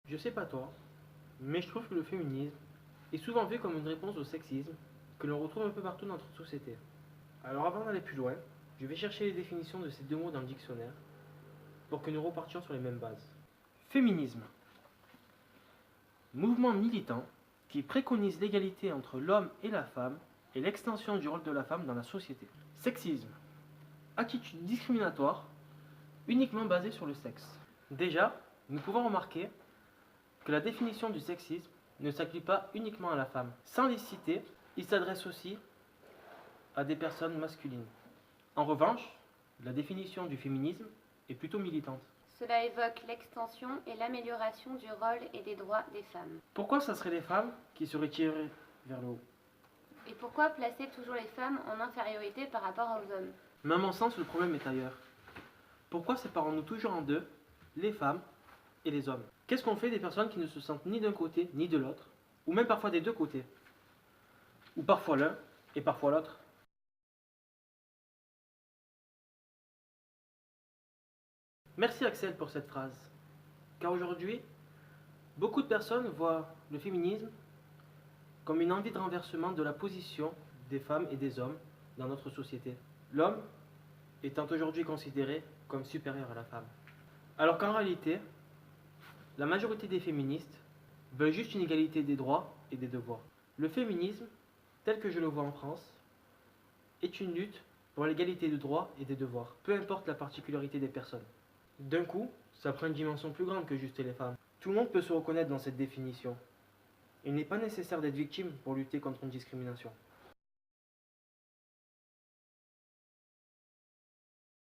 Je sais pas toi, mais je trouve que le féminisme est souvent vu comme une réponse au sexisme que l'on retrouve un peu partout dans notre société. Alors avant d'aller plus loin, je vais chercher les définitions de ces deux mots dans le dictionnaire pour que nous repartions sur les mêmes bases. Féminisme. Mouvement militant qui préconise l'égalité entre l'homme et la femme et l'extension du rôle de la femme dans la société. Sexisme. Attitude discriminatoire uniquement basée sur le sexe. Déjà, nous pouvons remarquer que la définition du sexisme ne s'applique pas uniquement à la femme. Sans les citer, il s'adresse aussi à des personnes masculines. En revanche, la définition du féminisme est plutôt militante. Cela évoque l'extension et l'amélioration du rôle et des droits des femmes. Pourquoi ça serait les femmes qui seraient tirées vers le haut? Et pourquoi placer toujours les femmes en infériorité par rapport aux hommes? Mais à mon sens, le problème est ailleurs. Pourquoi séparons-nous toujours en deux, les femmes et les hommes? Qu'est-ce qu'on fait des personnes qui ne se sentent ni d'un côté ni de l'autre, ou même parfois des deux côtés? Ou parfois l'un et parfois l'autre? Merci Axel pour cette phrase, car aujourd'hui, beaucoup de personnes voient le féminisme comme une envie de renversement de la position des femmes et des hommes dans notre société. L'homme étant aujourd'hui considéré comme supérieur à la femme. Alors qu'en réalité, la majorité des féministes veulent juste une égalité des droits et des devoirs. Le féminisme, tel que je le vois en France, est une lutte pour l'égalité de droits et des devoirs, peu importe la particularité des personnes. D'un coup, ça prend une dimension plus grande que juste les femmes. Tout le monde peut se reconnaître dans cette définition. Il n'est pas nécessaire d'être victime pour lutter contre une discrimination.